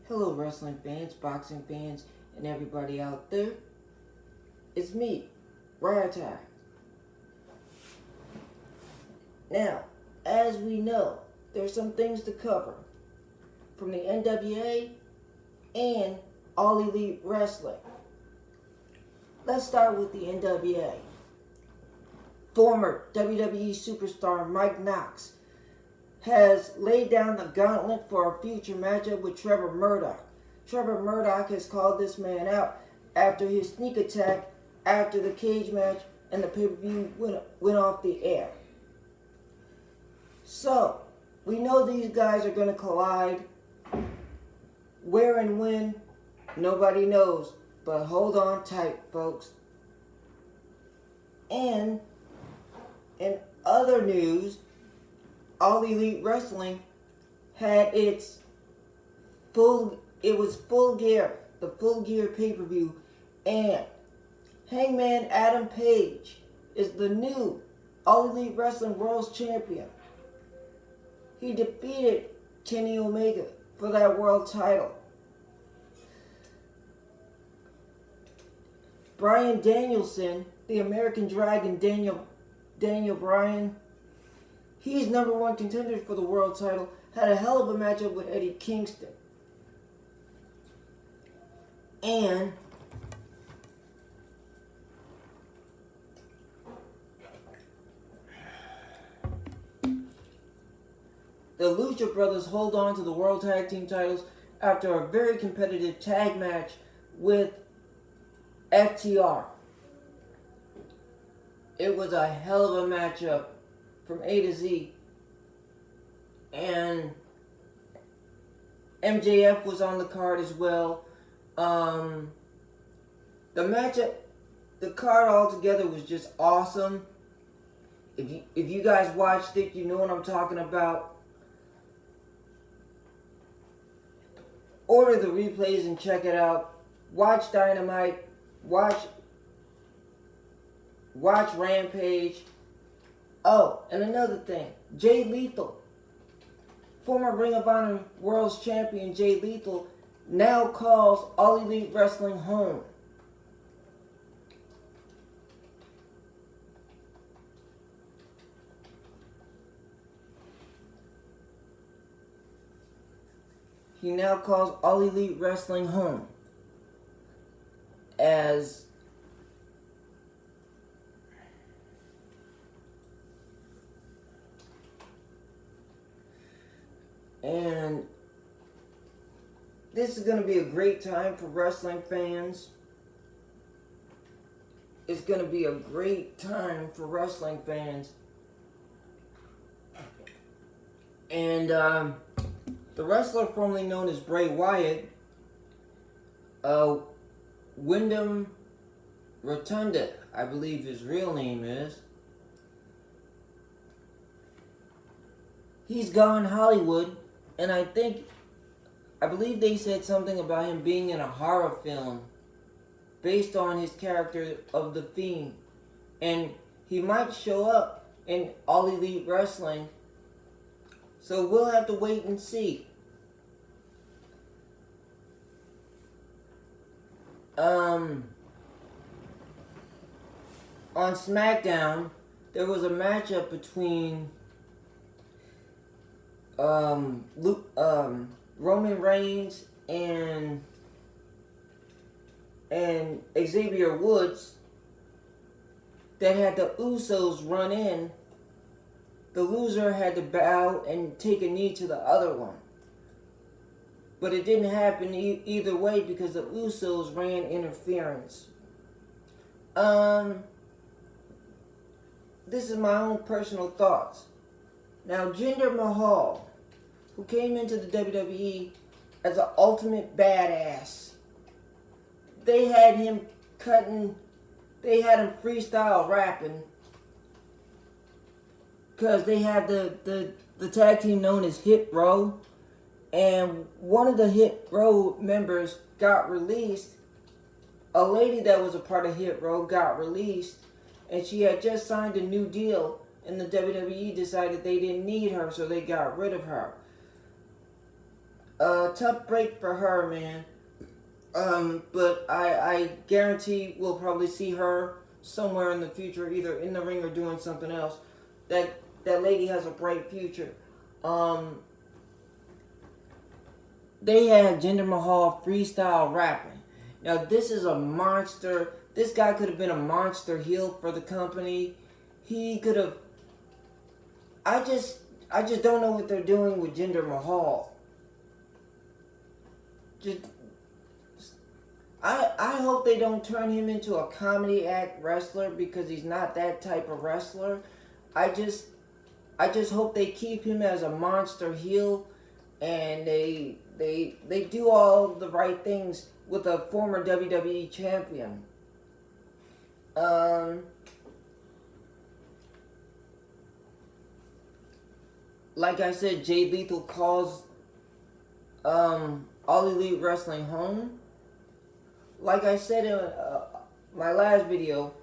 Hello wrestling fans, boxing fans, and everybody out there. It's me, Riot. Now, as we know, there's some things to cover from the NWA and All Elite Wrestling. Let's start with the NWA. Former WWE superstar Mike Knox has laid down the gauntlet for a future matchup with Trevor Murdoch. Trevor Murdoch has called this man out after his sneak attack after the cage match and the pay-per-view went off the air. So, we know these guys are going to collide. Where and when, nobody knows. But hold on tight, folks. And in other news, All Elite Wrestling had Full Gear, the Full Gear pay-per-view, and Hangman Adam Page is the new All Elite Wrestling World Champion. He defeated Kenny Omega for that world title. Bryan Danielson, the American Dragon, Daniel Bryan, he's number one contender for the world title, had a hell of a matchup with Eddie Kingston. And the Lucha Brothers hold on to the World Tag Team titles after a very competitive tag match with FTR. It was a hell of a matchup from A to Z. And MJF was on the card as well. The matchup, the card altogether was just awesome. If you guys watched it, you know what I'm talking about. Order the replays and check it out. Watch Dynamite. Watch Rampage. Oh, and another thing. Jay Lethal, former Ring of Honor World Champion Jay Lethal, now calls All Elite Wrestling home. He now calls All Elite Wrestling home. And this is going to be a great time for wrestling fans. It's going to be a great time for wrestling fans. And the wrestler formerly known as Bray Wyatt, Wyndham Rotunda, I believe his real name is, he's gone Hollywood, and I believe they said something about him being in a horror film based on his character of The Fiend. And he might show up in All Elite Wrestling, so we'll have to wait and see. On SmackDown, there was a matchup between Roman Reigns and Xavier Woods that had the Usos run in. The loser had to bow and take a knee to the other one. But it didn't happen either way because the Usos ran interference. This is my own personal thoughts. Now, Jinder Mahal, who came into the WWE as an ultimate badass, they had him freestyle rapping because they had the tag team known as Hit Row, and one of the Hit Row members got released. A lady that was a part of Hit Row got released, and she had just signed a new deal, and the WWE decided they didn't need her, so they got rid of her. Tough break for her, man. But I guarantee we'll probably see her somewhere in the future, either in the ring or doing something else. That lady has a bright future. They had Jinder Mahal freestyle rapping. Now this is a monster. This guy could have been a monster heel for the company. He could have. I just don't know what they're doing with Jinder Mahal. Just I hope they don't turn him into a comedy act wrestler, because he's not that type of wrestler. I just hope they keep him as a monster heel, and they do all the right things with a former WWE champion. Like I said, Jay Lethal calls All Elite Wrestling home. Like I said in my last video,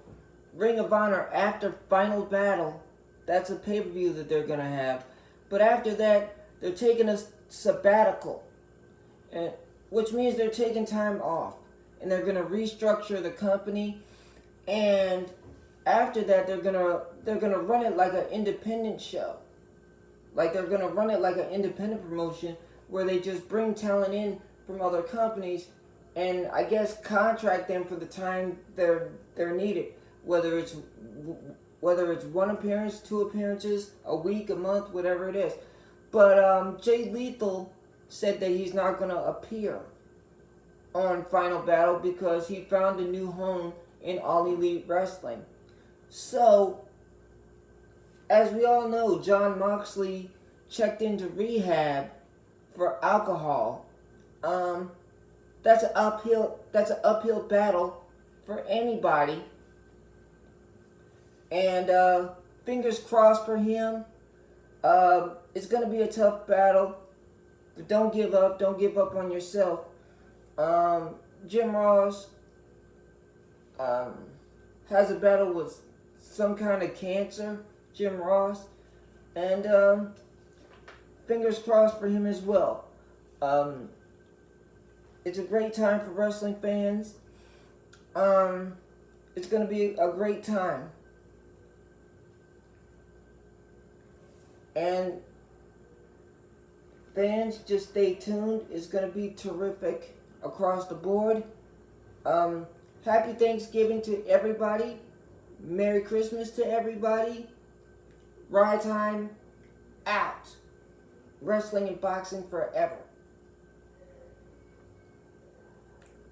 Ring of Honor after Final Battle, that's a pay-per-view that they're going to have. But after that, they're taking a sabbatical, which means they're taking time off. And they're going to restructure the company. And after that, they're gonna run it like an independent show. Like they're going to run it like an independent promotion where they just bring talent in from other companies and I guess contract them for the time they're needed, whether it's one appearance, 2 appearances, a week, a month, whatever it is. But Jay Lethal said that he's not going to appear on Final Battle because he found a new home in All Elite Wrestling. So, as we all know, Jon Moxley checked into rehab for alcohol. That's an uphill battle for anybody. And fingers crossed for him. It's going to be a tough battle. But don't give up. Don't give up on yourself. Jim Ross has a battle with some kind of cancer. Jim Ross. And fingers crossed for him as well. It's a great time for wrestling fans. It's going to be a great time. And fans, just stay tuned. It's going to be terrific across the board. Happy Thanksgiving to everybody. Merry Christmas to everybody. Ride time out. Wrestling and boxing forever.